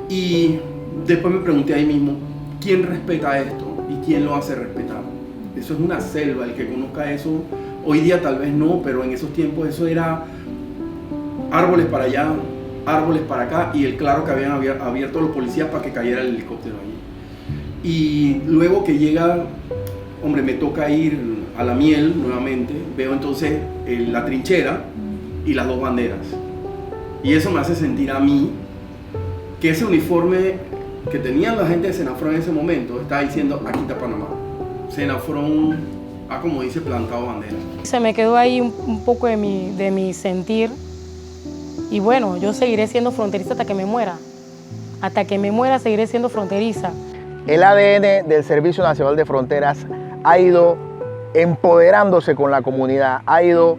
Y después me pregunté ahí mismo, ¿quién respeta esto y quién lo hace respetar? Eso es una selva, el que conozca eso, hoy día tal vez no, pero en esos tiempos eso era árboles para allá, árboles para acá y el claro que habían abierto los policías para que cayera el helicóptero allí. Y luego que llega, hombre, me toca ir a la miel nuevamente, veo entonces la trinchera y las dos banderas. Y eso me hace sentir a mí que ese uniforme que tenían la gente de Senafrón en ese momento está diciendo, aquí está Panamá. Senafrón ha, como dice, plantado bandera. Se me quedó ahí un poco de mi sentir. Y bueno, yo seguiré siendo fronteriza hasta que me muera. Hasta que me muera seguiré siendo fronteriza. El ADN del Servicio Nacional de Fronteras ha ido empoderándose con la comunidad, ha ido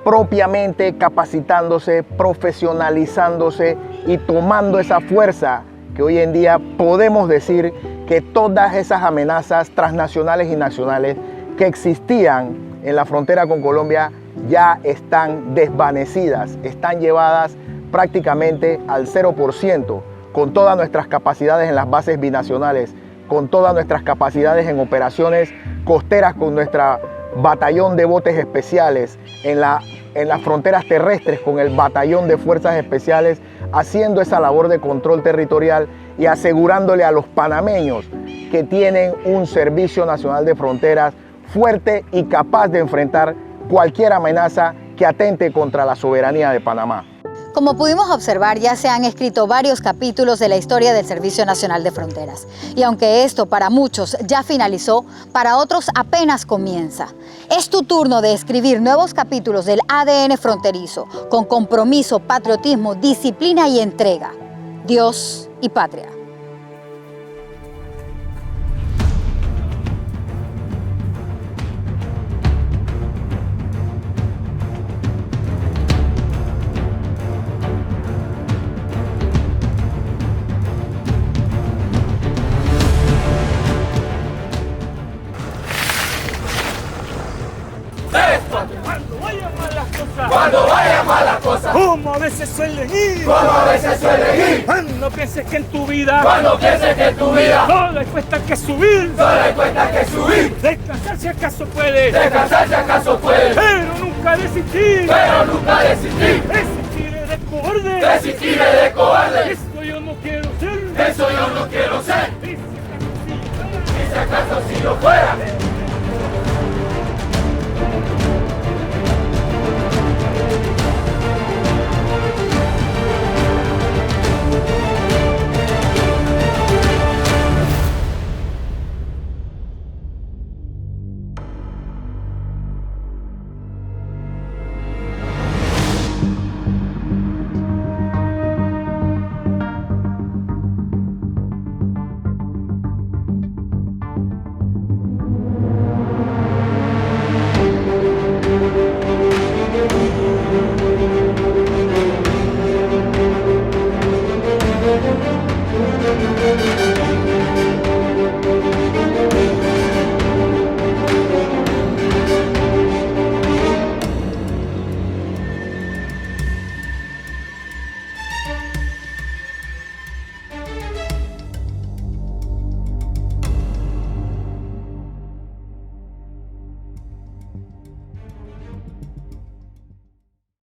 propiamente capacitándose, profesionalizándose y tomando esa fuerza que hoy en día podemos decir que todas esas amenazas transnacionales y nacionales que existían en la frontera con Colombia ya están desvanecidas, están llevadas prácticamente al 0%, con todas nuestras capacidades en las bases binacionales, con todas nuestras capacidades en operaciones costeras, con nuestra batallón de botes especiales, en las fronteras terrestres con el batallón de fuerzas especiales, haciendo esa labor de control territorial y asegurándole a los panameños que tienen un Servicio Nacional de Fronteras fuerte y capaz de enfrentar cualquier amenaza que atente contra la soberanía de Panamá. Como pudimos observar, ya se han escrito varios capítulos de la historia del Servicio Nacional de Fronteras. Y aunque esto para muchos ya finalizó, para otros apenas comienza. Es tu turno de escribir nuevos capítulos del ADN fronterizo, con compromiso, patriotismo, disciplina y entrega. Dios y patria. Cuando vayan mal las cosas, como a veces suelen ir, Cuando pienses que en tu vida, solo hay cuesta que subir, descansar si acaso puedes, pero nunca desistir, desistir de cobarde, eso yo no quiero ser, si acaso sí lo fue.